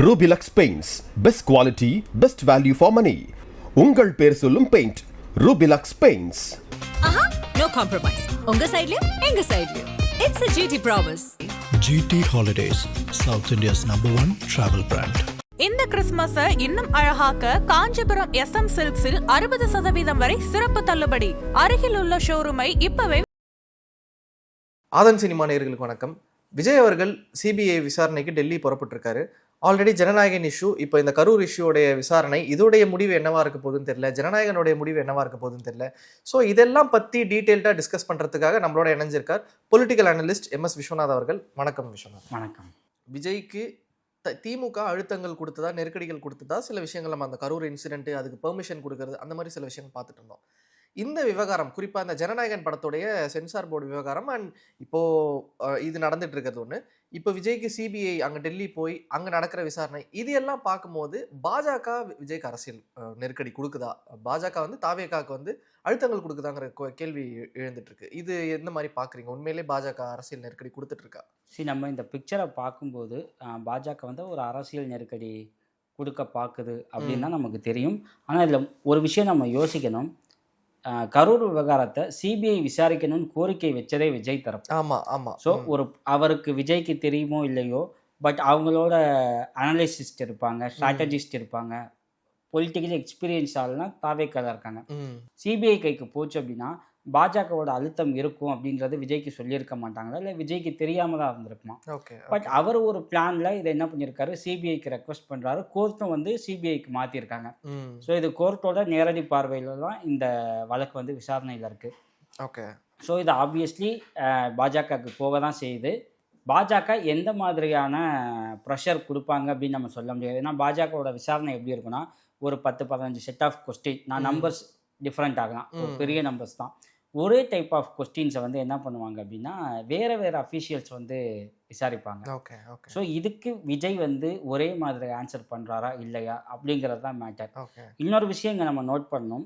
Rubilux Paints. Best quality, best value for money. உங்கள் பேர் சொல்லும் paint Rubilux Paints. No compromise. உங்க சைடுலயும் எங்க சைடுலயும். It's a GT promise. GT Holidays, South India's #1 travel brand. இந்த கிறிஸ்துமஸை இன்னும் அழகாக்க Kanchipuram SM சில்க்ஸில் 60% வரை சிறப்பு தள்ளுபடி. அருகில் உள்ள ஷோரூமை இப்பவே. ஆதன் சினிமா நேயர்களுக்கு வணக்கம். விஜய் அவர்கள் சிபிஐ விசாரணைக்கு டெல்லி புறப்பட்டிருக்காரு. ஆல்ரெடி ஜனநாயகன் இஷ்யூ, இப்போ இந்த கரூர் இஷ்யூடைய விசாரணை, இதோடைய முடிவு என்னவா இருக்க போகுதுன்னு தெரியல, ஜனநாயகனுடைய முடிவு என்னவா இருக்க போகுதுன்னு தெரியல. ஸோ இதெல்லாம் பற்றி டீட்டெயில்டாக டிஸ்கஸ் பண்ணுறதுக்காக நம்மளோட இணைஞ்சிருக்கார் பொலிட்டிக்கல் அனலிஸ்ட் MS விஸ்வநாத் அவர்கள். வணக்கம் விஸ்வநாத். வணக்கம். விஜய்க்கு திமுக அழுத்தங்கள் கொடுத்ததா, நெருக்கடிகள் கொடுத்ததா, சில விஷயங்கள் நம்ம அந்த கரூர் இன்சிடென்ட், அதுக்கு பெர்மிஷன் கொடுக்கறது, அந்த மாதிரி சில விஷயங்கள் பார்த்துட்டு இருந்தோம். இந்த விவகாரம், குறிப்பாக இந்த ஜனநாயகன் படத்துடைய சென்சார் போர்டு விவகாரம் அண்ட் இப்போது இது நடந்துட்டு இருக்கிறது ஒன்று. இப்போ விஜய்க்கு சிபிஐ அங்கே டெல்லி போய் அங்கே நடக்கிற விசாரணை, இது எல்லாம் பார்க்கும்போது பாஜக விஜய்க்கு அரசியல் நெருக்கடி கொடுக்குதா, பாஜக வந்து தாவேகாவுக்கு வந்து அழுத்தங்கள் கொடுக்குதாங்கிற கேள்வி எழுந்துட்டு இருக்கு. இது எந்த மாதிரி பார்க்குறீங்க? உண்மையிலே பாஜக அரசியல் நெருக்கடி கொடுத்துட்டு இருக்கா? நம்ம இந்த பிக்சரை பார்க்கும்போது பாஜக வந்து ஒரு அரசியல் நெருக்கடி கொடுக்க பார்க்குது அப்படின்னு தான் நமக்கு தெரியும். ஆனால் இதில் ஒரு விஷயம் நம்ம யோசிக்கணும். கரூர் விவகாரத்தை சிபிஐ விசாரிக்கணும்னு கோரிக்கை வச்சதே விஜய் தரப்பு. ஆமாம் ஆமாம். ஸோ அவருக்கு விஜய்க்கு தெரியுமோ இல்லையோ, பட் அவங்களோட அனலிசிஸ்ட் இருப்பாங்க, ஸ்ட்ராட்டஜிஸ்ட் இருப்பாங்க, பொலிட்டிக்கலி எக்ஸ்பீரியன்ஸ் ஆள்லாம் தாவேக்காக இருக்காங்க. சிபிஐ கைக்கு போச்சு அப்படின்னா பாஜகவோட அழுத்தம் இருக்கும் அப்படின்றது விஜய்க்கு சொல்லியிருக்க மாட்டாங்களா, இல்லை விஜய்க்கு தெரியாம தான் இருந்திருக்குமா? பட் அவர் ஒரு பிளான்ல இதை என்ன பண்ணியிருக்காரு, சிபிஐக்கு ரெக்வஸ்ட் பண்றாரு. கோர்ட்டும் வந்து சிபிஐக்கு மாத்திருக்காங்க. ஸோ இது கோர்ட்டோட நேரடி பார்வையில தான் இந்த வழக்கு வந்து விசாரணையில் இருக்கு. ஓகே. ஸோ இது ஆப்வியஸ்லி பாஜகவுக்கு போக தான் செய்யுது. பாஜக எந்த மாதிரியான ப்ரெஷர் கொடுப்பாங்க அப்படின்னு நம்ம சொல்ல முடியாது. ஏன்னா பாஜகவோட விசாரணை எப்படி இருக்குன்னா, ஒரு 10-15 செட் ஆஃப் கொஸ்டின், நான் நம்பர்ஸ் டிஃப்ரெண்ட் ஆகலாம், பெரிய நம்பர்ஸ் தான், ஒரே டைப் ஆஃப் கொஸ்டின்ஸை வந்து என்ன பண்ணுவாங்க அப்படின்னா வேறு வேறு அஃபீஷியல்ஸ் வந்து விசாரிப்பாங்க. Okay okay. ஸோ இதுக்கு விஜய் வந்து ஒரே மாதிரி ஆன்சர் பண்ணுறாரா இல்லையா அப்படிங்கிறது தான் மேட்டர். இன்னொரு விஷயம் இங்கே நம்ம நோட் பண்ணணும்.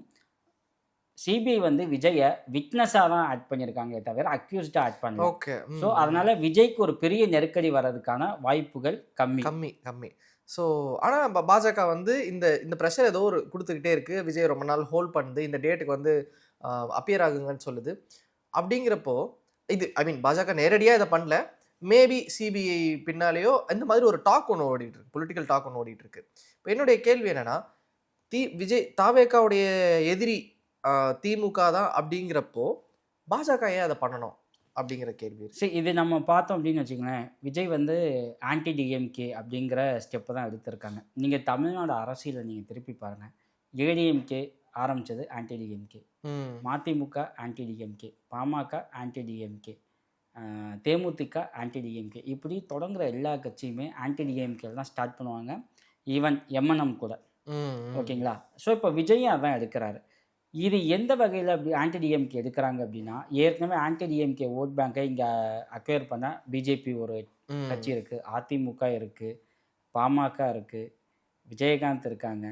சிபிஐ வந்து விஜயை விட்னஸாக தான் ஆட் பண்ணியிருக்காங்க, தவிர அக்யூஸ்டாக ஆட் பண்ணல. ஓகே. ஸோ அதனால் விஜய்க்கு ஒரு பெரிய நெருக்கடி வர்றதுக்கான வாய்ப்புகள் கம்மி கம்மி கம்மி. ஸோ ஆனால் பாஜக வந்து இந்த ப்ரெஷர் ஏதோ ஒரு கொடுத்துக்கிட்டே இருக்குது. விஜய் ரொம்ப நாள் ஹோல்ட் பண்ணுது, இந்த டேட்டுக்கு வந்து அப்பியர் ஆகுங்கன்னு சொல்லுது. அப்படிங்கிறப்போ இது பாஜக நேரடியாக இதை பண்ணல, மேபி சிபிஐ பின்னாலேயோ இந்த மாதிரி ஒரு டாக் ஒன்று ஓடிட்டுருக்கு, பொலிட்டிக்கல் டாக் ஒன்று ஓடிட்டுருக்கு. இப்போ என்னுடைய கேள்வி என்னென்னா, விஜய் தாவேக்காவுடைய எதிரி திமுக தான் அப்படிங்கிறப்போ பாஜக ஏன் அதை பண்ணணும் அப்படிங்கிற கேள்வி. சரி, இது நம்ம பார்த்தோம் அப்படின்னு வச்சுக்கோங்களேன், விஜய் வந்து ஆன்டி டிஎம்கே அப்படிங்கிற ஸ்டெப்பை தான் எடுத்திருக்காங்க. நீங்கள் தமிழ்நாடு அரசியலை நீங்கள் திருப்பி பாருங்கள். ஏடிஎம்கே ஆரம்பித்தது anti DMK, MDMK anti DMK, PMK anti DMK, DMDK anti DMK, இப்படி தொடங்குற எல்லா கட்சியுமே ஆன்டி டிஎம்கே தான் ஸ்டார்ட் பண்ணுவாங்க. ஈவன் MNM கூட. ஓகேங்களா? ஸோ இப்போ விஜயும் அதான் எடுக்கிறாரு. இது எந்த வகையில் அப்படி ஆன்டி டிஎம்கே எடுக்கிறாங்க அப்படின்னா, ஏற்கனவே ஆன்டி டிஎம்கே ஓட் பேங்கை இங்கே அக்வயர் பண்ண பிஜேபி ஒரு கட்சி இருக்குது, அதிமுக இருக்குது, பாமக இருக்குது, விஜயகாந்த் இருக்காங்க.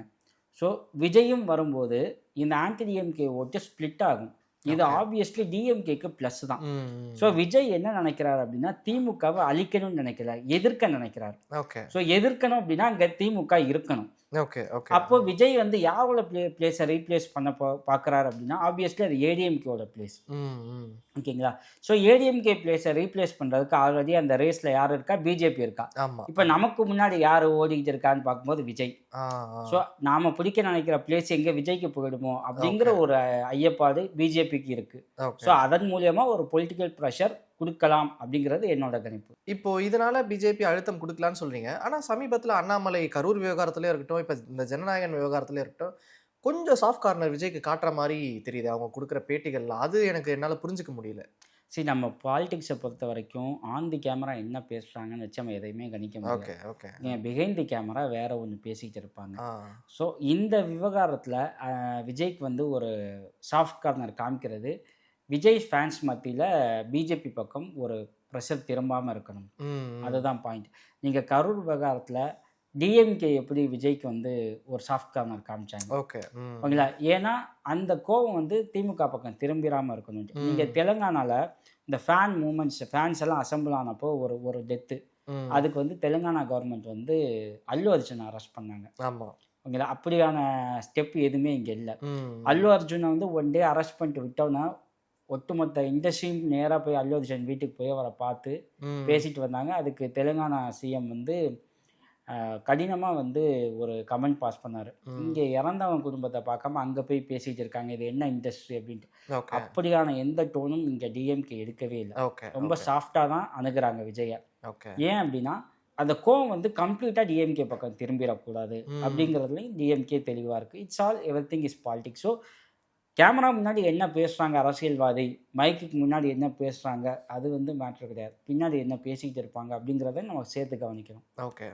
ஸோ விஜயும் வரும்போது இந்த ஆன்டி டிஎம்கே ஓட்டு ஸ்பிளிட் ஆகும். இது ஆப்வியஸ்லி டிஎம்கேக்கு ப்ளஸ் தான். ஸோ விஜய் என்ன நினைக்கிறார் அப்படின்னா, திமுகவை அழிக்கணும்னு நினைக்கிறார், எதிர்க்க நினைக்கிறார். ஸோ எதிர்க்கணும் அப்படின்னா அங்கே திமுக இருக்கணும். அப்போ விஜய் வந்து யாரோட பிளேஸை ரீப்ளேஸ் பண்ண பார்க்குறாரு அப்படின்னா, ஆப்வியஸ்லி அது ஏடிஎம்கேவோட பிளேஸ். ஓகேங்களா? ஸோ ஏடிஎம்கே பிளேஸை ரீப்ளேஸ் பண்ணுறதுக்கு ஆல்ரெடி அந்த ரேஸில் யார் இருக்கா, பிஜேபி இருக்கா. இப்போ நமக்கு முன்னாடி யார் ஓடிக்கிட்டு இருக்கான்னு பார்க்கும்போது விஜய். ஸோ நாம் பிடிக்க நினைக்கிற பிளேஸ் எங்கே விஜய்க்கு போயிடுமோ அப்படிங்கிற ஒரு ஐயப்பாடு பிஜேபிக்கு இருக்கு. ஸோ அதன் மூலியமா ஒரு பொலிட்டிக்கல் ப்ரெஷர் கொடுக்கலாம் அப்படிங்கிறது என்னோட கணிப்பு. இப்போ இதனால பிஜேபி அழுத்தம் கொடுக்கலான்னு சொல்றீங்க. ஆனால் சமீபத்தில் அண்ணாமலை கரூர் விவகாரத்திலே இருக்கட்டும், இப்போ இந்த ஜனநாயகன் விவகாரத்திலே இருக்கட்டும், கொஞ்சம் சாஃப்ட் கார்னர் விஜய்க்கு காட்டுற மாதிரி தெரியுது அவங்க கொடுக்குற பேட்டிகள்ல. அது எனக்கு என்னால் புரிஞ்சுக்க முடியல. சரி, நம்ம பாலிடிக்ஸை பொறுத்த வரைக்கும் ஆன் தி கேமரா என்ன பேசுகிறாங்கன்னு வச்சு நம்ம எதையுமே கணிக்க முடியாது. பிஹைண்ட் தி கேமரா வேற ஒன்று பேசிக்கிட்டு இருப்பாங்க. ஸோ இந்த விவகாரத்தில் விஜய்க்கு வந்து ஒரு சாஃப்ட் கார்னர் காமிக்கிறது, விஜய் ஃபேன்ஸ் மத்தியில் பிஜேபி பக்கம் ஒரு ப்ரெஷர் திரும்பாமல் இருக்கணும். அதுதான் பாயிண்ட். நீங்கள் கரூர் விவகாரத்தில் டிஎம்கே எப்படி விஜய்க்கு வந்து ஒரு சாஃப்ட் கார்னர் காமிச்சாங்க. ஓகேங்களா? ஏன்னா அந்த கோவம் வந்து திமுக பக்கம் திரும்பிடாமல் இருக்கணும். நீங்கள் தெலுங்கானாவில் இந்த ஃபேன் மூமெண்ட்ஸ், ஃபேன்ஸ் எல்லாம் அசம்பிள் ஆனப்போ ஒரு டெத்து, அதுக்கு வந்து தெலுங்கானா கவர்மெண்ட் வந்து அல்லு அர்ஜுனை அரெஸ்ட் பண்ணாங்க. ஆமா. ஓகேங்களா, அப்படியான ஸ்டெப் எதுவுமே இங்கே இல்லை. அல்லு அர்ஜுனை வந்து ஒன் டே அரெஸ்ட் பண்ணிட்டு விட்டோன்னா ஒட்டுமொத்த இண்டஸ்ட்ரியும் நேராக போய் அல்லு அர்ஜுன் வீட்டுக்கு போய் அவரை பார்த்து பேசிட்டு வந்தாங்க. அதுக்கு தெலுங்கானா சிஎம் வந்து கடினமாக வந்து ஒரு கமெண்ட் பாஸ் பண்ணார். இங்கே இறந்தவன் குடும்பத்தை பார்க்காம அங்கே போய் பேசிட்டு இருக்காங்க, இது என்ன இண்டஸ்ட்ரி அப்படின்ட்டு. அப்படியான எந்த டோனும் இங்கே டிஎம்கே எடுக்கவே இல்லை. ரொம்ப சாஃப்டாக தான் அணுகுறாங்க விஜயை. ஏன் அப்படின்னா அந்த கோவம் வந்து கம்ப்ளீட்டாக டிஎம்கே பக்கம் திரும்பிடக்கூடாது அப்படிங்கிறதுலையும் டிஎம்கே தெளிவாக இருக்குது. It's all every thing is politics. So camera முன்னாடி என்ன பேசுகிறாங்க அரசியல்வாதி, மைக்குக்கு முன்னாடி என்ன பேசுகிறாங்க, அது வந்து மேட்ரு கிடையாது. பின்னாடி என்ன பேசிக்கிட்டு இருப்பாங்க அப்படிங்கிறத நம்ம சேர்த்து கவனிக்கணும்.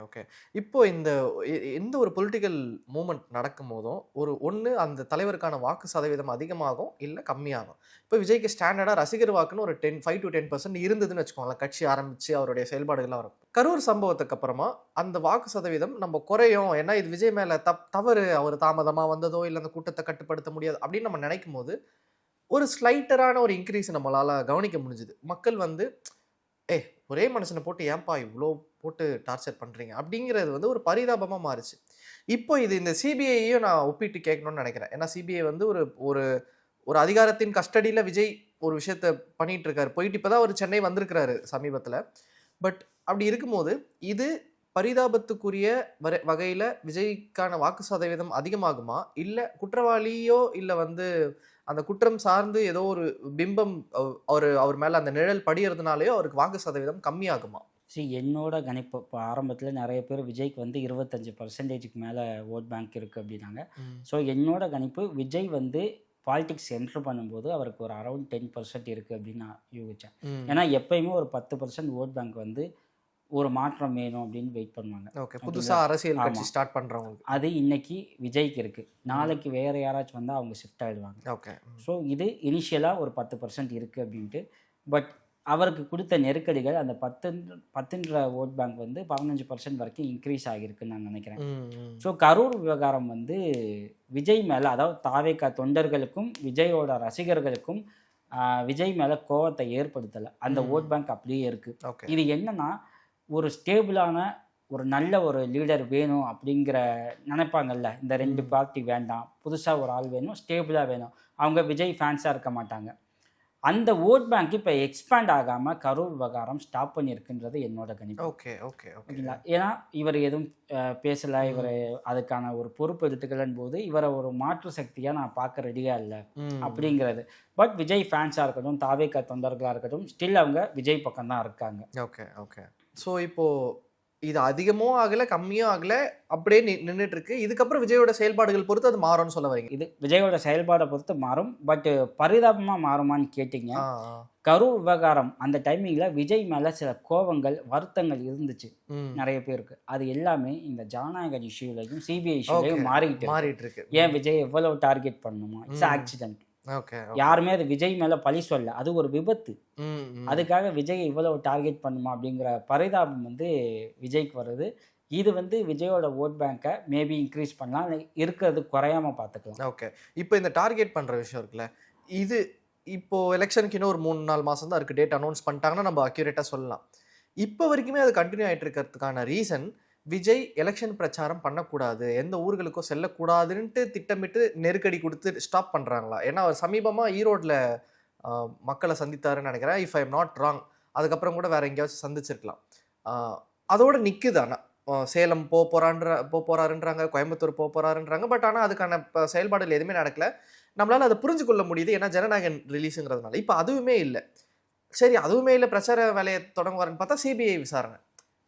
ஓகே. இப்போ எந்த ஒரு பொலிட்டிக்கல் மூமெண்ட் நடக்கும் போதும் ஒன்று அந்த தலைவருக்கான வாக்கு சதவீதம் அதிகமாகும் இல்லை கம்மியாகும். இப்போ விஜய்க்கு ஸ்டாண்டர்டாக ரசிகர் வாக்குன்னு ஒரு 5 to 10% இருந்ததுன்னு வச்சுக்கோங்களேன், கட்சி ஆரம்பித்து அவருடைய செயல்பாடுகள்லாம் வரும். கரூர் சம்பவத்துக்கு அப்புறமா அந்த வாக்கு சதவீதம் நம்ம குறையும், ஏன்னா இது விஜய் மேலே தவறு, அவர் தாமதமாக வந்ததோ இல்லை அந்த கூட்டத்தை கட்டுப்படுத்த முடியாது அப்படின்னு நம்ம நினைக்கும் போது ஒரு ஸ்லைட்டரான ஒரு இன்க்ரீஸ் நம்மளால் கவனிக்க முடிஞ்சுது. மக்கள் வந்து ஒரே மனுஷனை போட்டு ஏன்பா இவ்வளோ போட்டு டார்ச்சர் பண்ணுறீங்க அப்படிங்கிறது வந்து ஒரு பரிதாபமாக மாறிச்சு. இப்போ இந்த சிபிஐயும் நான் ஒப்பிட்டு கேட்கணும்னு நினைக்கிறேன். ஏன்னா சிபிஐ வந்து ஒரு ஒரு அதிகாரத்தின் கஸ்டடியில் விஜய் ஒரு விஷயத்த பண்ணிட்டு இருக்காரு. போயிட்டு இப்போ தான் ஒரு சென்னை வந்திருக்கிறாரு சமீபத்தில். பட் அப்படி இருக்கும்போது இது பரிதாபத்துக்குரிய வகையில் விஜய்க்கான வாக்கு சதவீதம் அதிகமாகுமா, இல்லை குற்றவாளியோ இல்லை வந்து அந்த குற்றம் சார்ந்து ஏதோ ஒரு பிம்பம் அவர் மேலே அந்த நிழல் படிகிறதுனாலையோ அவருக்கு வாக்கு சதவீதம் கம்மியாகுமா? என்னோட கணிப்பு இப்போ ஆரம்பத்தில் நிறைய பேர் விஜய்க்கு வந்து 25% மேலே ஓட் பேங்க் இருக்குது அப்படின்னாங்க. ஸோ என்னோட கணிப்பு விஜய் வந்து பாலிடிக்ஸ் என்ட்ரு பண்ணும்போது அவருக்கு ஒரு அரௌண்ட் 10% இருக்குது அப்படின்னு நான் யூகிச்சேன். ஏன்னா எப்பயுமே ஒரு 10% ஓட் பேங்க் வந்து ஒரு மாற்றம் வேணும் அப்படின்னு வெயிட் பண்ணுவாங்க. புதுசாக அரசியல் கட்சி ஸ்டார்ட் பண்ணுறவங்க அது இன்னைக்கு விஜய்க்கு இருக்குது, நாளைக்கு வேறு யாராச்சும் வந்தால் அவங்க ஷிஃப்ட் ஆகிடுவாங்க. ஸோ இது இனிஷியலாக ஒரு 10% இருக்குது அப்படின்ட்டு. பட் அவருக்கு கொடுத்த நெருக்கடிகள் அந்த 10 ஓட் பேங்க் வந்து 15% வரைக்கும் இன்க்ரீஸ் ஆகியிருக்குன்னு நான் நினைக்கிறேன். ஸோ கரூர் விவகாரம் வந்து விஜய் மேலே, அதாவது தாவேகா தொண்டர்களுக்கும் விஜயோட ரசிகர்களுக்கும் விஜய் மேலே கோவத்தை ஏற்படுத்தலை. அந்த ஓட் பேங்க் அப்படியே இருக்குது. இது என்னன்னா ஒரு ஸ்டேபிளான ஒரு நல்ல ஒரு லீடர் வேணும் அப்படிங்கிற நினைப்பாங்கல்ல, இந்த 2 பார்ட்டி வேண்டாம், புதுசாக ஒரு ஆள் வேணும், ஸ்டேபிளாக வேணும், அவங்க விஜய் ஃபேன்ஸாக இருக்க மாட்டாங்க. அந்த ஓட் பேங்க் இப்போ எக்ஸ்பேண்ட் ஆகாமல் கரூர் விவகாரம் ஸ்டாப் பண்ணியிருக்குன்றது என்னோட கணிப்பு. ஓகேங்களா, ஏன்னா இவர் எதுவும் பேசலை, இவர் அதுக்கான ஒரு பொறுப்பு எடுத்துக்கலன்னு போது இவரை ஒரு மாற்று சக்தியாக நான் பார்க்க ரெடியாக இல்லை அப்படிங்கிறது. பட் விஜய் ஃபேன்ஸாக இருக்கட்டும், தாவேகா தொண்டர்களாக இருக்கட்டும், ஸ்டில் அவங்க விஜய் பக்கம் தான் இருக்காங்க. ஓகே. ஸோ இப்போது இது அதிகமும் ஆகலை கம்மியும் ஆகலை, அப்படியே நின்றுட்டு இருக்கு. இதுக்கப்புறம் விஜயோட செயல்பாடுகள் பொறுத்து அது மாறும்னு சொல்ல வரீங்க? இது விஜயோட செயல்பாடை பொறுத்து மாறும். பட் பரிதாபமாக மாறுமான்னு கேட்டிங்க. கரூர் விவகாரம் அந்த டைமிங்கில் விஜய் மேலே சில கோபங்கள் வருத்தங்கள் இருந்துச்சு நிறைய பேருக்கு. அது எல்லாமே இந்த ஜனநாயக இஷ்யூலையும் சிபிஐ இஷ்யூலையும் மாறிட்டு இருக்கு. ஏன் விஜய் எவ்வளவு டார்கெட் பண்ணணுமா, இட்ஸ் ஆக்சிடென்ட். யாருமே அது விஜய் மேல பழி சொல்ல, அது ஒரு விபத்து. அதுக்காக விஜய் இவ்வளவு டார்கெட் பண்ணுமா அப்படிங்கிற பரிதாபம் வந்து விஜய்க்கு வருது. இது வந்து விஜயோட ஓட் பேங்கை மேபி இன்க்ரீஸ் பண்ணலாம், இருக்கிறது குறையாம பார்த்துக்கலாம். ஓகே, இப்போ இந்த டார்கெட் பண்ற விஷயம் இருக்குல்ல, இது இப்போ எலெக்ஷனுக்கு இன்னும் ஒரு 3-4 மாசம் தான் இருக்கு. டேட் அனௌன்ஸ் பண்ணிட்டாங்கன்னா நம்ம அக்யூரேட்டா சொல்லலாம். இப்போ வரைக்குமே அது கண்டினியூ ஆகிட்டு இருக்கிறதுக்கான ரீசன் விஜய் எலெக்ஷன் பிரச்சாரம் பண்ணக்கூடாது, எந்த ஊர்களுக்கும் செல்லக்கூடாதுன்ட்டு திட்டமிட்டு நெருக்கடி கொடுத்து ஸ்டாப் பண்ணுறாங்களா? ஏன்னா அவர் சமீபமாக ஈரோட்டில் மக்களை சந்தித்தாருன்னு நினைக்கிறேன், if I am not wrong. அதுக்கப்புறம் கூட வேறு எங்கேயாச்சும் சந்திச்சிருக்கலாம். அதோட நிற்குது. ஆனால் சேலம் போகிறாருன்றாங்க, கோயம்புத்தூர் போகிறாருன்றாங்க. பட் ஆனால் அதுக்கான செயல்பாடுகள் எதுவுமே நடக்கல. நம்மளால் அதை புரிஞ்சு கொள்ள முடியுது, ஏன்னா ஜனநாயகன் ரிலீஸுங்கிறதுனால. இப்போ அதுவுமே இல்லை. சரி, அதுவுமே இல்லை, பிரச்சார வேலையை தொடங்குவாருன்னு பார்த்தா சிபிஐ விசாரணை.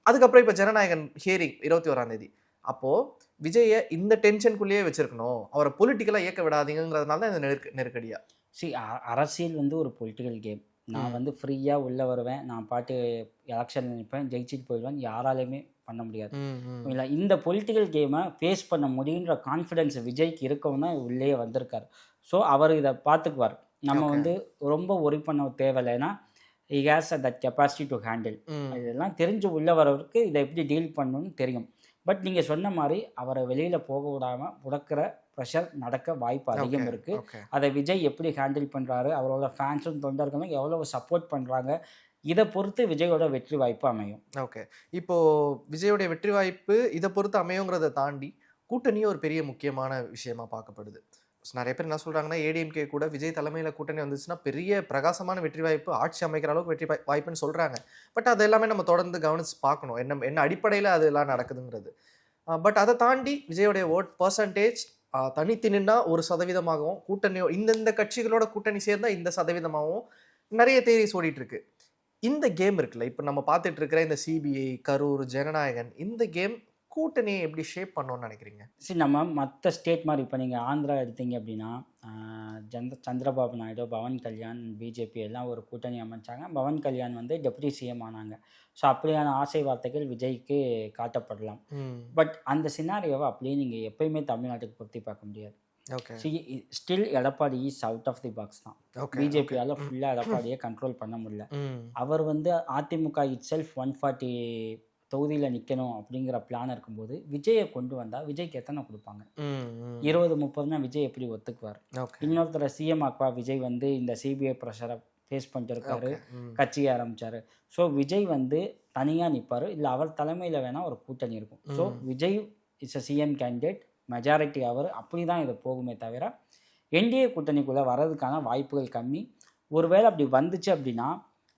அதுக்கப்புறம் இப்போ ஜனநாயகன் ஹியரிங் 21ஆம் தேதி. அப்போது விஜயை இந்த டென்ஷனுக்குள்ளேயே வச்சுருக்கணும், அவரை பொலிட்டிக்கலாக இயக்க விடாதீங்கிறதுனால தான் இந்த நெருக்கடியா? அரசியல் வந்து ஒரு பொலிட்டிக்கல் கேம். நான் வந்து ஃப்ரீயாக உள்ளே வருவேன், நான் பாட்டு எலெக்ஷன் நினைப்பேன், ஜெயிச்சிட்டு போயிடுவேன், யாராலையுமே பண்ண முடியாது. இல்லை, இந்த பொலிட்டிக்கல் கேமை ஃபேஸ் பண்ண முடியுன்ற கான்ஃபிடென்ஸ் விஜய்க்கு இருக்கவும் தான் உள்ளே வந்திருக்காரு. ஸோ அவர் இதை பார்த்துக்குவார். நம்ம வந்து ரொம்ப ஒரி பண்ண தேவையில்லைன்னா he has that capacity to handle. இதெல்லாம் தெரிஞ்சு உள்ள வரவருக்கு இதை எப்படி டீல் பண்ணணும்னு தெரியும். பட் நீங்கள் சொன்ன மாதிரி அவரை வெளியில் போக விடாமல் முடக்கிற ப்ரெஷர் நடக்க வாய்ப்பு அதிகம் இருக்குது. அதை விஜய் எப்படி ஹேண்டில் பண்ணுறாரு, அவரோட ஃபேன்ஸும் தொண்டர்களும் எவ்வளோ சப்போர்ட் பண்ணுறாங்க, இதை பொறுத்து விஜயோட வெற்றி வாய்ப்பு அமையும். ஓகே. இப்போ விஜயோடைய வெற்றி வாய்ப்பு இதை பொறுத்து அமையுங்கிறத தாண்டி கூட்டணியும் ஒரு பெரிய முக்கியமான விஷயமா பார்க்கப்படுது. நிறைய பேர் என்ன சொல்றாங்கன்னா, ஏடிஎம்கே கூட விஜய் தலைமையில் கூட்டணி வந்துச்சுன்னா பெரிய பிரகாசமான வெற்றி வாய்ப்பு, ஆட்சி அமைக்கிற அளவுக்கு வெற்றி வாய்ப்புன்னு சொல்றாங்க. பட் அது எல்லாமே நம்ம தொடர்ந்து கவனிச்சு பார்க்கணும், என்ன அடிப்படையில் அது எல்லாம் நடக்குதுங்கிறது. பட் அதை தாண்டி விஜயோடைய ஓட் பர்சன்டேஜ் தனித்து நின்னா 1% கூட்டணியோ இந்த கட்சிகளோட கூட்டணி சேர்ந்தா இந்த சதவீதமாகவும் நிறைய தேரிஸ் ஓடிட்டு இருக்கு. இந்த கேம் இருக்குல்ல, இப்போ நம்ம பார்த்துட்டு இருக்கிற இந்த சிபிஐ, கரூர், ஜனநாயகன், இந்த கேம் கூட்டணியை எப்படி ஷேப் பண்ணணும்னு நினைக்கிறீங்க? சரி, நம்ம மற்ற ஸ்டேட் மாதிரி இப்போ நீங்கள் ஆந்திரா எடுத்தீங்க அப்படின்னா சந்திரபாபு நாயுடு, பவன் கல்யாண், பிஜேபி எல்லாம் ஒரு கூட்டணி அமைச்சாங்க. பவன் கல்யாண் வந்து டெப்யூட்டி சிஎம் ஆனாங்க. ஸோ அப்படியான ஆசை வார்த்தைகள் விஜய்க்கு காட்டப்படலாம். பட் அந்த சினாரியோவை அப்படியே நீங்கள் எப்பயுமே தமிழ்நாட்டுக்கு பொருத்தி பார்க்க முடியாது. Still Edappadi is out of the box தான். பிஜேபியால் ஃபுல்லாக எடப்பாடியை கண்ட்ரோல் பண்ண முடியல. அவர் வந்து அதிமுக இட் செல்ஃப் 140 தொகுதியில் நிற்கணும் அப்படிங்கிற பிளான் இருக்கும்போது விஜயை கொண்டு வந்தால் விஜய்க்கு எத்தனை கொடுப்பாங்க? 20-30னா விஜய் எப்படி ஒத்துக்குவார்? இன்னொருத்தர சிஎம் ஆக்குவா? விஜய் வந்து இந்த சிபிஐ ப்ரெஷரை ஃபேஸ் பண்ணிட்டு இருக்காரு, கட்சியை ஆரம்பித்தார். ஸோ விஜய் வந்து தனியாக நிற்பார், இல்லை அவர் தலைமையில் வேணால் ஒரு கூட்டணி இருக்கும். So Vijay is a CM candidate, majority அவர், அப்படி தான் இது போகுமே தவிர என்டிஏ கூட்டணிக்குள்ளே வர்றதுக்கான வாய்ப்புகள் கம்மி. ஒருவேளை அப்படி வந்துச்சு அப்படின்னா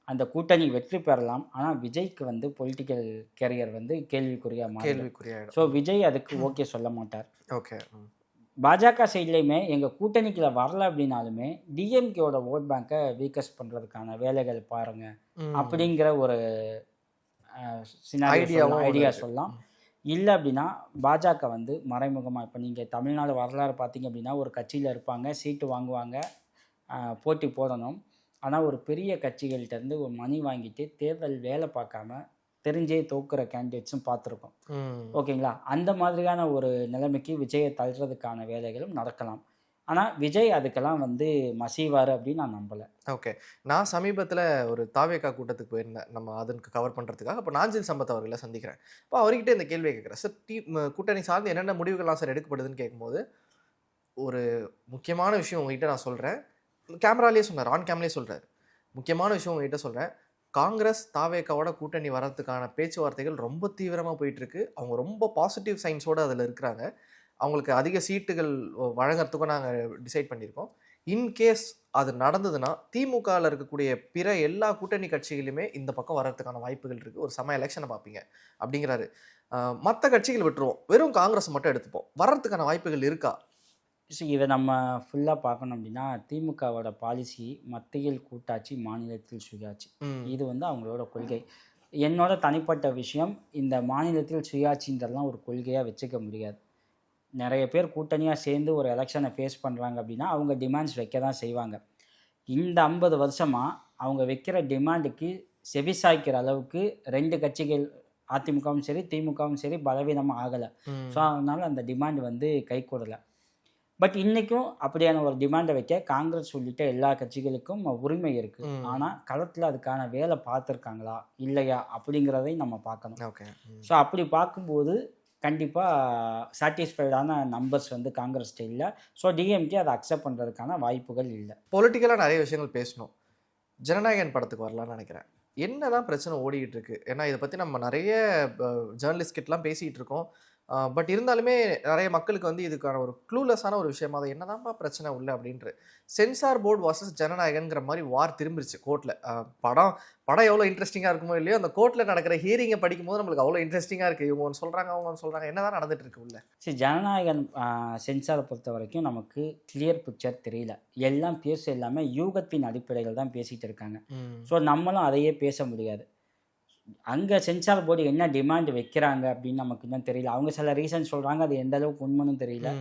அந்த கூட்டணி வெற்றி பெறலாம். ஆனால் விஜய்க்கு வந்து பொலிட்டிக்கல் கேரியர் வந்து கேள்விக்குறியாக மாறும். ஸோ விஜய் அதுக்கு ஓகே சொல்ல மாட்டார். ஓகே. பாஜக சைட்லேயுமே எங்கள் கூட்டணிக்குள்ள வரல அப்படின்னாலுமே டிஎம்கேவோட ஓட் பேங்கை வீக்கஸ்ட் பண்ணுறதுக்கான வேலைகள் பாருங்க அப்படிங்கிற ஒரு ஐடியா சொல்லலாம். இல்லை அப்படின்னா பாஜக வந்து மறைமுகமாக, இப்போ நீங்கள் தமிழ்நாடு வரலாறு பார்த்தீங்க அப்படின்னா ஒரு கட்சியில் இருப்பாங்க, சீட்டு வாங்குவாங்க, போட்டி போடணும். ஆனால் ஒரு பெரிய கட்சிகள்கிட்டருந்து ஒரு மணி வாங்கிட்டு தேர்தல் வேலை பார்க்காம தெரிஞ்சே தோக்குற கேண்டிடேட்ஸும் பார்த்துருக்கோம். ஓகேங்களா? அந்த மாதிரியான ஒரு நிலைமைக்கு விஜயை தள்ளுறதுக்கான வேலைகளும் நடக்கலாம். ஆனால் விஜய் அதுக்கெல்லாம் வந்து மசிவார் அப்படின்னு நான் நம்பலை. ஓகே. நான் சமீபத்தில் ஒரு தாவேகா கூட்டத்துக்கு போயிருந்தேன், நம்ம அதுக்கு கவர் பண்ணுறதுக்காக. அப்போ நாஞ்சில் சம்பத் அவர்களை சந்திக்கிறேன். அப்போ அவர்கிட்ட இந்த கேள்வியை கேட்குறேன், சார் கூட்டணி சார்ந்து என்னென்ன முடிவுகள்லாம் சார் எடுக்கப்படுதுன்னு கேட்கும்போது ஒரு முக்கியமான விஷயம் உங்ககிட்ட நான் சொல்கிறேன், கேமராலேயே சொன்னார், ஆன் கேமராலே சொல்கிறார். முக்கியமான விஷயம் உங்ககிட்ட சொல்கிறேன், காங்கிரஸ் தாவேக்காவோட கூட்டணி வரதுக்கான பேச்சுவார்த்தைகள் ரொம்ப தீவிரமாக போயிட்டுருக்கு. அவங்க ரொம்ப பாசிட்டிவ் சைன்ஸோடு அதில் இருக்கிறாங்க. அவங்களுக்கு அதிக சீட்டுகள் வழங்கிறதுக்கும் நாங்கள் டிசைட் பண்ணியிருக்கோம். இன்கேஸ் அது நடந்ததுன்னா திமுகவில் இருக்கக்கூடிய பிற எல்லா கூட்டணி கட்சிகளுமே இந்த பக்கம் வர்றதுக்கான வாய்ப்புகள் இருக்குது. ஒரு சம எலெக்ஷனை பார்ப்பீங்க அப்படிங்கிறாரு. மற்ற கட்சிகள் விட்டுருவோம், வெறும் காங்கிரஸ் மட்டும் எடுத்துப்போம், வர்றதுக்கான வாய்ப்புகள் இருக்கா? இதை நம்ம ஃபுல்லாக பார்க்கணும் அப்படின்னா திமுகவோட பாலிசி மத்தியில் கூட்டாட்சி, மாநிலத்தில் சுயாட்சி. இது வந்து அவங்களோட கொள்கை. என்னோட தனிப்பட்ட விஷயம், இந்த மாநிலத்தில் சுயாட்சின்றதெல்லாம் ஒரு கொள்கையாக வச்சுக்க முடியாது. நிறைய பேர் கூட்டணியாக சேர்ந்து ஒரு எலெக்ஷனை ஃபேஸ் பண்ணுறாங்க அப்படின்னா அவங்க டிமாண்ட்ஸ் வைக்க தான் செய்வாங்க. இந்த 50 வருஷமாக அவங்க வைக்கிற டிமாண்டுக்கு செவிசாய்க்கிற அளவுக்கு 2 கட்சிகள், அதிமுகவும் சரி திமுகவும் சரி, பலவீனமாக ஆகலை. ஸோ அதனால் அந்த டிமாண்ட் வந்து கை கூடலை. பட் இன்றைக்கும் அப்படியான ஒரு டிமாண்டை வைக்க காங்கிரஸ் உள்ளிட்ட எல்லா கட்சிகளுக்கும் உரிமை இருக்குது. ஆனால் களத்தில் அதுக்கான வேலை பார்த்துருக்காங்களா இல்லையா அப்படிங்கிறதையும் நம்ம பார்க்கணும். ஓகே. ஸோ அப்படி பார்க்கும்போது கண்டிப்பாக சாட்டிஸ்ஃபைடான நம்பர்ஸ் வந்து காங்கிரஸ் இல்லை. ஸோ டிஎம்கே அதை அக்செப்ட் பண்ணுறதுக்கான வாய்ப்புகள் இல்லை. பொலிட்டிக்கலாக நிறைய விஷயங்கள் பேசணும். ஜனநாயகன் படத்துக்கு வரலான்னு நினைக்கிறேன். என்ன தான் பிரச்சனை ஓடிக்கிட்டு இருக்கு? ஏன்னா இதை பற்றி நம்ம நிறைய ஜேர்னலிஸ்ட் கிட்டலாம் பேசிகிட்டு இருக்கோம். பட் இருந்தாலுமே நிறைய மக்களுக்கு வந்து இதுக்கான ஒரு க்ளூலெஸ்ஸான ஒரு விஷயமா தான் என்னதான்ப்பா பிரச்சனை உள்ள அப்படின்ட்டு. சென்சார் போர்டு வாசஸ் ஜனநாயகன்கிற மாதிரி வார் திரும்பிருச்சு கோர்ட்டில். படம் எவ்வளோ இன்ட்ரெஸ்டிங்காக இருக்குமோ இல்லையோ, அந்த கோர்ட்டில் நடக்கிற ஹியரிங்கை படிக்கும்போது நம்மளுக்கு அவ்வளோ இன்ட்ரெஸ்டிங்காக இருக்குது. இவங்க ஒன்று சொல்கிறாங்க, அவங்க ஒன்று சொல்கிறாங்க, என்ன தான் நடந்துட்டு இருக்கு உள்ள? சரி, ஜனநாயகன் சென்சாரை பொறுத்த வரைக்கும் நமக்கு கிளியர் பிக்சர் தெரியல. எல்லாம் எல்லாமே யூகத்தின் அடிப்படையில் தான் பேசிகிட்டு இருக்காங்க. ஸோ நம்மளும் அதையே பேச முடியாது. அங்கே சென்சார் போர்டு என்ன டிமாண்ட் வைக்கிறாங்க அப்படின்னு நமக்கு இன்னும் தெரியல. அவங்க சில ரீசன் சொல்கிறாங்க, அது எந்த அளவுக்கு உண்மைன்னு தெரியல.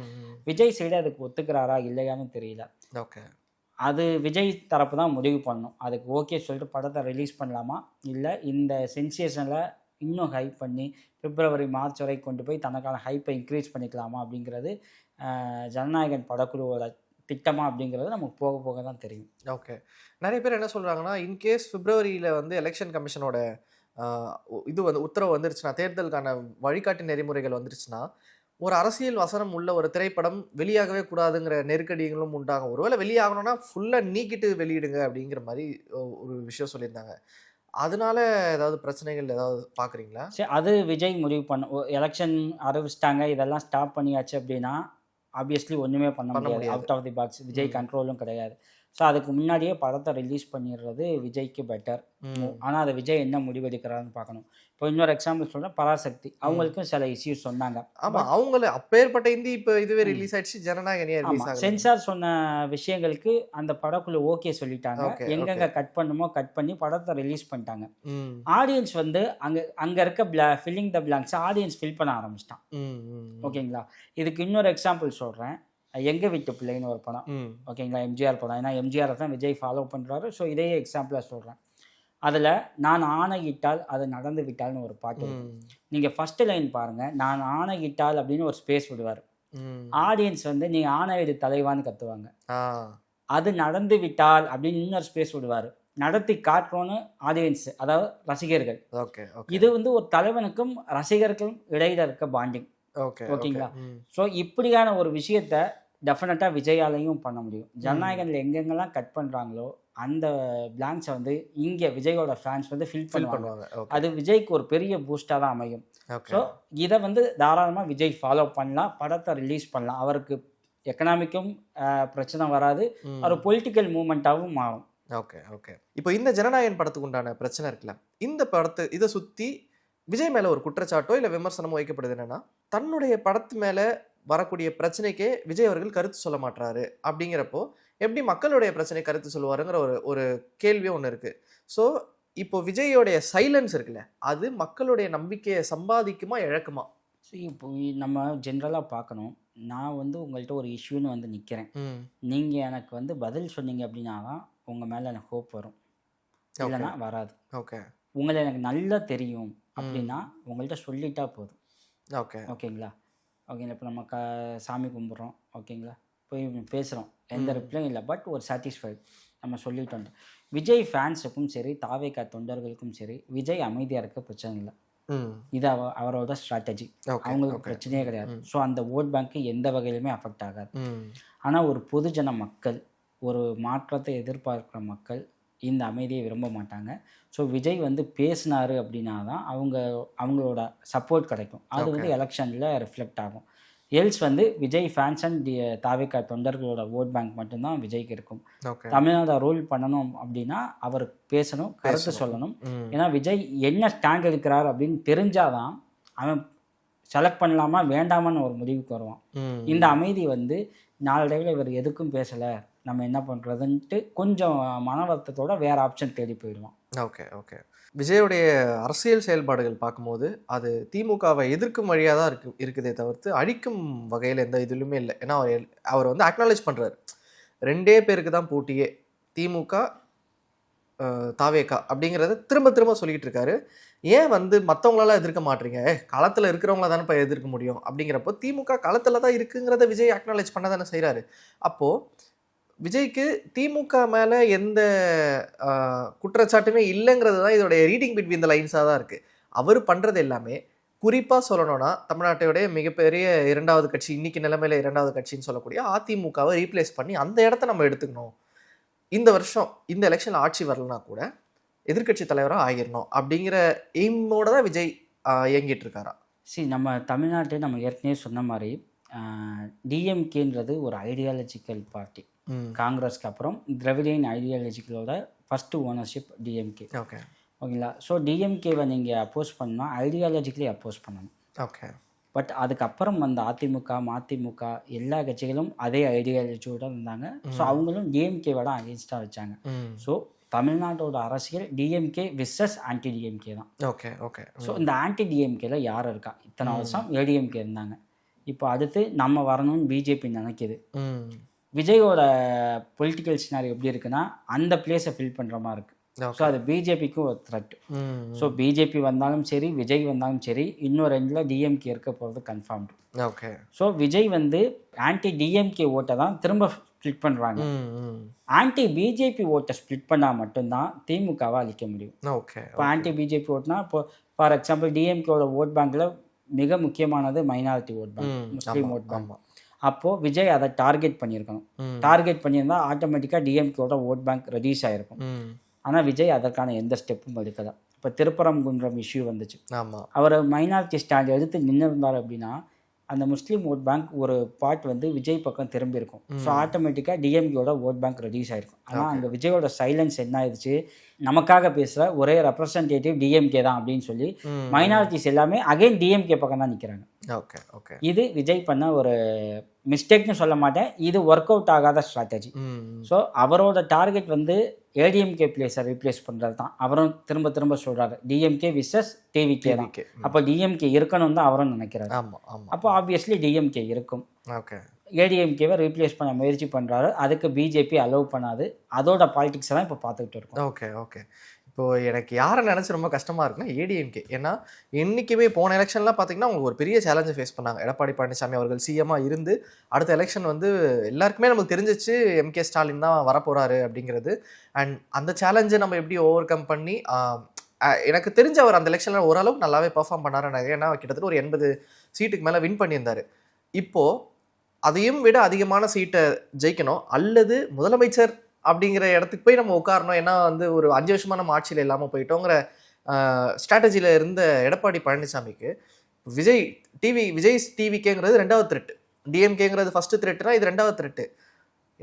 விஜய் சைடு அதுக்கு ஒத்துக்கிறாரா இல்லையான்னு தெரியல. ஓகே. அது விஜய் தரப்பு தான் முடிவு பண்ணணும். அதுக்கு ஓகே சொல்லிட்டு படத்தை ரிலீஸ் பண்ணலாமா, இல்லை இந்த சென்சேஷனில் இன்னும் ஹைப் பண்ணி பிப்ரவரி மார்ச் வரை கொண்டு போய் தனக்கான ஹைப்பை இன்க்ரீஸ் பண்ணிக்கலாமா அப்படிங்கிறது ஜனநாயகன் படக்குழுவோட திட்டமா அப்படிங்கிறது நமக்கு போக போக தான் தெரியும். ஓகே. நிறைய பேர் என்ன சொல்கிறாங்கன்னா, இன்கேஸ் பிப்ரவரியில் வந்து எலெக்ஷன் கமிஷனோட இது வந்து உத்தரவு வந்துருச்சுன்னா, தேர்தலுக்கான வழிகாட்டு நெறிமுறைகள் வந்துருச்சுன்னா, ஒரு அரசியல் வசனம் உள்ள ஒரு திரைப்படம் வெளியாகவே கூடாதுங்கிற நெருக்கடிகளும் உண்டாகும். ஒருவேளை வெளியாகணும்னா ஃபுல்லாக நீக்கிட்டு வெளியிடுங்க அப்படிங்கிற மாதிரி ஒரு விஷயம் சொல்லியிருந்தாங்க. அதனால ஏதாவது பிரச்சனைகள் ஏதாவது பார்க்குறீங்களா? சரி, அது விஜய் முடிவு பண்ண எலெக்ஷன் அறிவிச்சிட்டாங்க, இதெல்லாம் ஸ்டாப் பண்ணியாச்சு அப்படின்னா ஆப்வியஸ்லி ஒன்றுமே பண்ண முடியாது. Out of the box. Vijay கண்ட்ரோலும் கிடையாது. ஸோ அதுக்கு முன்னாடியே படத்தை ரிலீஸ் பண்ணிடுறது விஜய்க்கு பெட்டர். ஆனால் அதை விஜய் என்ன முடிவெடுக்கிறாருன்னு பார்க்கணும். இப்போ இன்னொரு எக்ஸாம்பிள் சொல்கிறேன், பராசக்தி. அவங்களுக்கும் சில இஷ்யூஸ் சொன்னாங்க. ஆமாம், அவங்கள அப்பேற்பட்ட இந்தி இப்போ இதுவே ரிலீஸ் ஆயிடுச்சு, ஜனநாயகனே ரிலீஸ் ஆகுது. சென்சார் சொன்ன விஷயங்களுக்கு அந்த படக்குள்ள ஓகே சொல்லிட்டாங்க. எங்கெங்க கட் பண்ணுமோ கட் பண்ணி படத்தை ரிலீஸ் பண்ணிட்டாங்க. ஆடியன்ஸ் வந்து அங்கே இருக்க filling the blanks audience fill பண்ண ஆரம்பிச்சிட்டான். ஓகேங்களா? இதுக்கு இன்னொரு எக்ஸாம்பிள் சொல்கிறேன். எங்கள் வீட்டு பிள்ளைன்னு ஒரு படம். ஓகேங்களா? எம்ஜிஆர் படம். ஏன்னா எம்ஜிஆர் தான் விஜய் ஃபாலோ பண்ணுறாரு. ஸோ இதே எக்ஸாம்பிளாக சொல்கிறேன். அதில் நான் ஆணையிட்டால் அது நடந்து விட்டால்னு ஒரு பாட்டு. நீங்கள் ஃபஸ்ட்டு லைன் பாருங்கள். நான் ஆணையிட்டால் அப்படின்னு ஒரு ஸ்பேஸ் விடுவார். ஆடியன்ஸ் வந்து நீ ஆணையிடு தலைவான்னு கத்துவாங்க. அது நடந்து விட்டால் அப்படின்னு இன்னொரு ஸ்பேஸ் விடுவார். நடத்தி காட்டுறோன்னு ஆடியன்ஸ், அதாவது ரசிகர்கள். இது வந்து ஒரு தலைவனுக்கும் ரசிகர்களுக்கும் இடையில இருக்க பாண்டிங். ஓகேங்களா? ஸோ இப்படியான ஒரு விஷயத்த டெஃபினட்டாக விஜயாலையும் பண்ண முடியும். ஜனநாயகனில் எங்கெங்கெல்லாம் கட் பண்ணுறாங்களோ அந்த பிளாங்க்ஸை வந்து இங்கே விஜயோட ஃபேன்ஸ் வந்து ஃபில் பண்ணுவாங்க. அது விஜய்க்கு ஒரு பெரிய பூஸ்டாக தான் அமையும். ஸோ இதை வந்து தாராளமாக விஜய் ஃபாலோ பண்ணலாம், படத்தை ரிலீஸ் பண்ணலாம். அவருக்கு எக்கனாமிக்கும் பிரச்சனை வராது, ஒரு பொலிட்டிக்கல் மூமெண்ட்டாகவும் மாறும். ஓகே. இப்போ இந்த ஜனநாயகன் படத்துக்கு உண்டான பிரச்சனை இருக்குல்ல, இந்த படத்தை இதை சுற்றி விஜய் மேலே ஒரு குற்றச்சாட்டோ இல்லை விமர்சனமோ வைக்கப்படுது. என்னன்னா, தன்னுடைய படத்து மேலே வரக்கூடிய பிரச்சனைக்கே விஜய் அவர்கள் கருத்து சொல்ல மாட்டாரு. அப்படிங்கிறப்போ எப்படி மக்களுடைய பிரச்சனை கருத்து சொல்லுவாருங்கிற ஒரு கேள்வியே ஒன்று இருக்குது. ஸோ இப்போ விஜயோடைய சைலன்ஸ் இருக்குல்ல, அது மக்களுடைய நம்பிக்கையை சம்பாதிக்குமா இழக்குமா? ஸோ இப்போ நம்ம ஜென்ரலாக பார்க்கணும். நான் வந்து உங்கள்கிட்ட ஒரு இஷ்யூன்னு வந்து நிற்கிறேன். நீங்கள் எனக்கு வந்து பதில் சொன்னீங்க அப்படின்னா தான் உங்கள் மேலே எனக்கு ஹோப் வரும், இல்லைன்னா வராது. உங்களை எனக்கு நல்லா தெரியும் அப்படின்னா உங்கள்கிட்ட சொல்லிட்டா போதும். ஓகேங்களா? இப்போ நம்ம சாமி கும்பிட்றோம். ஓகேங்களா? போய் பேசுகிறோம், எந்த ரிப்ளையும் இல்லை, பட் ஒரு சாட்டிஸ்ஃபைட் நம்ம சொல்லிட்டோம். விஜய் ஃபேன்ஸுக்கும் சரி, தாவேகா தொண்டர்களுக்கும் சரி, விஜய் அமைதியாக இருக்க பிரச்சனை இல்லை. இது அவரோட ஸ்ட்ராட்டஜி. அவங்களுக்கு பிரச்சனையே கிடையாது. ஸோ அந்த ஓட் பேங்க்கு எந்த வகையிலுமே அஃபெக்ட் ஆகாது. ஆனால் ஒரு பொதுஜன மக்கள், ஒரு மாற்றத்தை எதிர்பார்க்குற மக்கள் இந்த அமைதியை விரும்ப மாட்டாங்க. ஸோ விஜய் வந்து பேசினார் அப்படின்னா தான் அவங்களோட சப்போர்ட் கிடைக்கும். அது வந்து எலெக்ஷனில் ரிஃப்ளெக்ட் ஆகும். எல்ஸ் வந்து விஜய் ஃபேன்ஸ் அண்ட் தாவேகா தொண்டர்களோட ஓட் பேங்க் மட்டும்தான் விஜய்க்கு இருக்கும். தமிழ்நாடு ரூல் பண்ணணும் அப்படின்னா அவர் பேசணும், கருத்து சொல்லணும். ஏன்னா விஜய் என்ன ஸ்டாண்ட் எடுக்கிறார் அப்படின்னு தெரிஞ்சாதான் அவன் செலக்ட் பண்ணலாமா வேண்டாமான்னு ஒரு முடிவுக்கு வருவான். இந்த அமைதி வந்து நாளடைவில் இவர் எதுக்கும் பேசலை, நம்ம என்ன பண்ணுறதுன்ட்டு கொஞ்சம் மன வருத்தத்தோட வேறு ஆப்ஷன் தேடி போயிடுவான். ஓகே. விஜயோடைய அரசியல் செயல்பாடுகள் பார்க்கும்போது அது திமுகவை எதிர்க்கும் வழியாக தான் இருக்குதே தவிர்த்து அழிக்கும் வகையில் எந்த இதுலையுமே இல்லை. ஏன்னா அவர் வந்து அக்னாலேஜ் பண்ணுறாரு, 2 பேருக்கு தான் போட்டியே, திமுக தாவேகா அப்படிங்கிறத திரும்ப சொல்லிக்கிட்டு இருக்காரு. ஏன் வந்து மற்றவங்களால எதிர்க்க மாட்டீங்க, களத்தில் இருக்கிறவங்கள தானே இப்போ எதிர்க்க முடியும். அப்படிங்கிறப்போ திமுக களத்தில் தான் இருக்குங்கிறத விஜய் அக்னாலேஜ் பண்ண தானே செய்கிறாரு. அப்போது விஜய்க்கு திமுக மேலே எந்த குற்றச்சாட்டுமே இல்லைங்கிறது தான் இதோடைய ரீடிங் பிட்வீன் த லைன்ஸாக தான் இருக்குது. அவர் பண்ணுறது எல்லாமே குறிப்பாக சொல்லணும்னா தமிழ்நாட்டையோடைய மிகப்பெரிய 2வது கட்சி, இன்றைக்கி நிலைமையில் 2வது கட்சின்னு சொல்லக்கூடிய அதிமுகவை ரீப்ளேஸ் பண்ணி அந்த இடத்த நம்ம எடுத்துக்கணும். இந்த வருஷம் இந்த எலெக்ஷனில் ஆட்சி வரலனா கூட எதிர்கட்சி தலைவராக ஆகிடணும் அப்படிங்கிற எய்மோட தான் விஜய் இயங்கிட்டு இருக்காரா? நம்ம தமிழ்நாட்டை நம்ம ஏற்கனவே சொன்ன மாதிரி டிஎம்கேன்றது ஒரு ஐடியாலஜிக்கல் பார்ட்டி. காங்கிரஸ்க்கு அப்புறம் திராவிடியன் ஐடியாலஜிக்கலோட ஃபஸ்ட்டு ஓனர்ஷிப் டிஎம்கே. ஓகேங்களா? ஸோ டிஎம்கேவை நீங்கள் அப்போஸ் பண்ணால் ஐடியாலஜிக்கலி அப்போஸ் பண்ணணும். பட் அதுக்கப்புறம் வந்த அதிமுக, மதிமுக எல்லா கட்சிகளும் அதே ஐடியாலஜியோடு இருந்தாங்க. ஸோ அவங்களும் டிஎம்கேவோட அகேன்ஸ்டாக வச்சாங்க. ஸோ தமிழ்நாட்டோட அரசியல் டிஎம்கே விசஸ் ஆன்டி டிஎம்கே தான். ஸோ இந்த ஆன்டி டிஎம்கேல யார் இருக்கா? இத்தனை வருஷம் ஏடிஎம்கே இருந்தாங்க. இப்போ அடுத்து நம்ம வரணும்னு பிஜேபி நினைக்கிது. விஜயோட பொலிட்டிக்கல் சினாரி எப்படி இருக்குன்னா அந்த பிளேஸை ஃபில் பண்ணுற மாதிரி இருக்குது. ஸோ அது பிஜேபிக்கும் ஒரு த்ரெட். ஸோ பிஜேபி வந்தாலும் சரி, விஜய் வந்தாலும் சரி, இன்னொரு எண்டில் டிஎம்கே இருக்க போகிறது கன்ஃபார்ம்டு. ஸோ விஜய் வந்து ஆன்டி டிஎம்கே ஓட்டை தான் திரும்ப ஸ்ப்ளிட் பண்ணுறாங்க. ஆன்டி பிஜேபி ஓட்டை ஸ்ப்ளிட் பண்ணால் மட்டும்தான் திமுகவை அழிக்க முடியும். இப்போ ஆன்டி பிஜேபி ஓட்டுனா இப்போ ஃபார் எக்ஸாம்பிள் டிஎம்கேவோட ஓட் பேங்க்கில் மிக முக்கியமானது மைனாரிட்டி ஓட் பேங்க், முஸ்லீம் ஓட் பேங்க். அப்போது விஜய் அதை டார்கெட் பண்ணியிருக்கணும். டார்கெட் பண்ணியிருந்தால் ஆட்டோமேட்டிக்காக டிஎம்கேவோட ஓட் பேங்க் ரெடியூஸ் ஆகிருக்கும். ஆனால் விஜய் அதற்கான எந்த ஸ்டெப்பும் எடுக்கலை. இப்போ திருப்பரங்குன்றம் இஷ்யூ வந்துச்சு, ஆமாம். அவர் மைனாரிட்டி ஸ்டாண்ட் எடுத்து நின்று இருந்தார் அப்படின்னா அந்த முஸ்லீம் ஓட் பேங்க் ஒரு பார்ட் வந்து விஜய் பக்கம் திரும்பி இருக்கும். ஸோ ஆட்டோமேட்டிக்காக டிஎம்கேயோட ஓட் பேங்க் ரெடியூஸ் ஆகிருக்கும். ஆனால் அங்கே விஜயோட சைலன்ஸ் என்ன ஆயிடுச்சு, நமக்காக பேசுகிற ஒரே ரெப்ரசன்டேட்டிவ் டிஎம்கே தான் அப்படின்னு சொல்லி மைனாரிட்டிஸ் எல்லாமே அகைன் டிஎம்கே பக்கம் தான் நிற்கிறாங்க. Okay okay. இது விஜய் பண்ண ஒரு மிஸ்டேக்னு சொல்ல மாட்டேன், இது ஒர்க் அவுட் ஆகாத ஸ்ட்ராட்டஜி. ஸோ அவரோட டார்கெட் வந்து ஏடிஎம்கே பிளேஸை ரீப்ளேஸ் பண்ணுறது தான். அவரும் திரும்ப திரும்ப சொல்கிறாரு டிஎம்கே விசஸ் டிவிகே தான். அப்போ டிஎம்கே இருக்கணும்னு தான் அவரும் நினைக்கிறாரு. ஆமாம் ஆமாம். அப்போ ஆப்வியஸ்லி டிஎம்கே இருக்கும். ஓகே. ஏடிஎம்கேவை ரீப்ளேஸ் பண்ண முயற்சி பண்ணுறாரு, அதுக்கு பிஜேபி அலோவ் பண்ணாது. அதோட பாலிடிக்ஸ் தான் இப்போ பார்த்துக்கிட்டு இருக்கோம். Okay okay. இப்போது எனக்கு யாரை நினச்சி ரொம்ப கஷ்டமாக இருக்குன்னா ஏடிஎம்கே. ஏன்னா என்றைக்குமே போன எலெக்ஷன்லாம் பார்த்தீங்கன்னா அவங்க ஒரு பெரிய சேலஞ்சை ஃபேஸ் பண்ணாங்க. எடப்பாடி பழனிசாமி அவர்கள் சிஎம்மாக இருந்து அடுத்த எலெக்ஷன் வந்து எல்லாருக்குமே நமக்கு தெரிஞ்சிச்சு எம்கே ஸ்டாலின் தான் வரப்போகிறாரு அப்படிங்கிறது. அண்ட் அந்த சேலஞ்சை நம்ம எப்படி ஓவர் கம் பண்ணி எனக்கு தெரிஞ்ச அவர் அந்த எலெக்ஷனில் ஓரளவுக்கு நல்லாவே பெர்ஃபார்ம் பண்ணாரு. ஏன்னா கிட்டத்தட்ட ஒரு 80 சீட்டுக்கு மேலே வின் பண்ணியிருந்தார். இப்போது அதையும் விட அதிகமான சீட்டை ஜெயிக்கணும் அல்லது முதலமைச்சர் அப்படிங்கிற இடத்துக்கு போய் நம்ம உட்காரணும். ஏன்னா வந்து ஒரு 5 வருஷமாக நம்ம ஆட்சியில் இல்லாமல் போயிட்டோங்கிற ஸ்ட்ராட்டஜியில் இருந்த எடப்பாடி பழனிசாமிக்கு விஜய் டிவிக்கேங்கிறது 2வது த்ரெட்டு, டிஎம்கேங்கிறது ஃபஸ்ட்டு த்ரெட்டுனா இது 2வது த்ரெட்டு.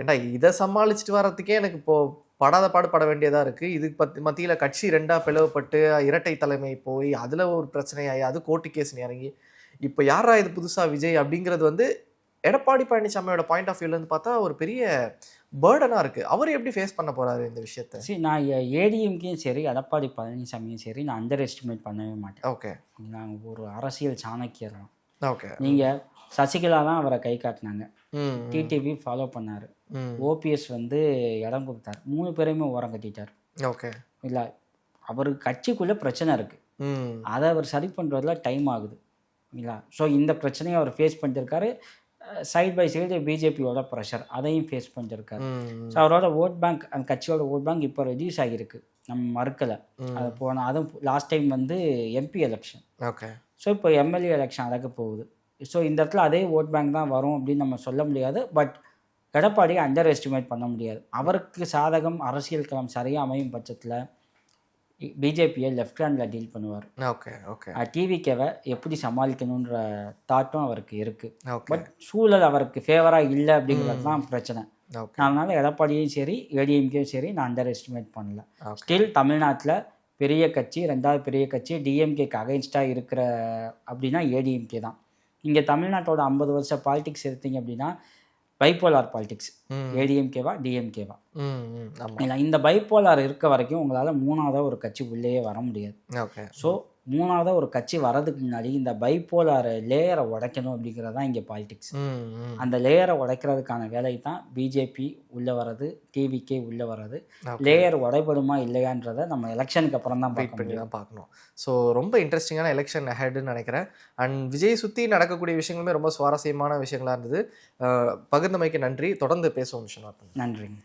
ஏன்னா இதை சமாளிச்சுட்டு வர்றதுக்கே எனக்கு இப்போது படாத பாடுபட வேண்டியதாக இருக்குது. இதுக்கு மத்தியில் கட்சி 2ஆக பிளவுபட்டு இரட்டை தலைமை போய் அதில் ஒரு பிரச்சனையாகி அது கோர்ட்டு கேஸ்னு இறங்கி இப்போ யாரா இது புதுசாக விஜய் அப்படிங்கிறது வந்து எடப்பாடி பழனிசாமியோட பாயிண்ட் ஆஃப் வியூலேருந்து பார்த்தா ஒரு பெரிய பேர்டனாக இருக்குது. அவர் எப்படி ஃபேஸ் பண்ண போகிறாரு இந்த விஷயத்தை? சரி, நான் ஏடிஎம்கேயும் சரி எடப்பாடி பழனிசாமியும் சரி நான் அண்டர் எஸ்டிமேட் பண்ணவே மாட்டேன். ஓகே. நான் ஒரு அரசியல் சாணக்கியர் தான். ஓகே. நீங்கள் சசிகலா தான் அவரை கை காட்டினாங்க, டிடிவி ஃபாலோ பண்ணார், ஓபிஎஸ் வந்து இடம் கொடுத்தார், 3 பேரையுமே ஓரம் கட்டிட்டார். ஓகே. இல்லை, அவருக்கு கட்சிக்குள்ளே பிரச்சனை இருக்குது, அதை அவர் சரி பண்ணுறதுல டைம் ஆகுது இல்லைங்களா. ஸோ இந்த பிரச்சனையை அவர் ஃபேஸ் பண்ணிருக்காரு. சைட் பை சைடு பிஜேபியோட ப்ரெஷர் அதையும் ஃபேஸ் பண்ணிருக்காரு. ஸோ அவரோட ஓட் பேங்க், அந்த கட்சியோட ஓட் பேங்க் இப்போ ரெடியூஸ் ஆகியிருக்கு, நம்ம மறுக்கலை. அது போனால் அதுவும் லாஸ்ட் டைம் வந்து எம்பி எலெக்ஷன். ஓகே. ஸோ இப்போ எம்எல்ஏ எலெக்ஷன் நடக்க போகுது. ஸோ இந்த இடத்துல அதே ஓட் பேங்க் தான் வரும் அப்படின்னு நம்ம சொல்ல முடியாது. பட் எடப்பாடியை அண்டர் எஸ்டிமேட் பண்ண முடியாது. அவருக்கு சாதகம் அரசியல் களம் சரியாக அமையும் பட்சத்தில் பிஜேபியை லெஃப்ட் ஹேண்டில் டீல் பண்ணுவார். Okay okay. டிவிகேவை எப்படி சமாளிக்கணுன்ற தாட்டும் அவருக்கு இருக்குது. ஓகே. பட் சூழல் அவருக்கு ஃபேவராக இல்லை அப்படிங்கிறது தான் பிரச்சனை. ஓகே. அதனால் எடப்பாடியும் சரி ஏடிஎம்கேயும் சரி நான் அண்டர் எஸ்டிமேட் பண்ணல. ஸ்டில் தமிழ்நாட்டில் பெரிய கட்சி, 2வது பெரிய கட்சி டிஎம்கேக்கு அகைன்ஸ்டாக இருக்கிற அப்படின்னா ஏடிஎம்கே தான். இங்கே தமிழ்நாட்டோட 50 வருஷ பாலிடிக்ஸ் எடுத்தீங்க அப்படின்னா பைப்போலார் பாலிடிக்ஸ், ஏடிஎம்கேவா டிஎம்கேவா இல்லை. இந்த பைப்போலார் இருக்க வரைக்கும் உங்களால் 3வது ஒரு கட்சி உள்ளேயே வர முடியாது. ஓகே. ஸோ 3வது ஒரு கட்சி வர்றதுக்கு முன்னாடி இந்த பைப்போலார் லேயரை உடைக்கணும் அப்படிங்கிறது தான் இங்கே பாலிடிக்ஸ். அந்த லேயரை உடைக்கிறதுக்கான வேலை தான் பிஜேபி உள்ளே வர்றது, டிவிகே உள்ளே வர்றது. லேயர் உடைபடுமா இல்லையான்றதை நம்ம எலெக்ஷனுக்கு அப்புறம் தான் வெயிட் பண்ணி தான் பார்க்கணும். ஸோ ரொம்ப இன்ட்ரெஸ்டிங்கான எலெக்ஷன் அஹெட்னு நினைக்கிறேன். அண்ட் விஜய் சுற்றி நடக்கக்கூடிய விஷயங்களுமே ரொம்ப சுவாரஸ்யமான விஷயங்களாக இருந்தது. பகிர்ந்தமைக்கு நன்றி. தொடர்ந்து பேசுவோம். நன்றிங்க.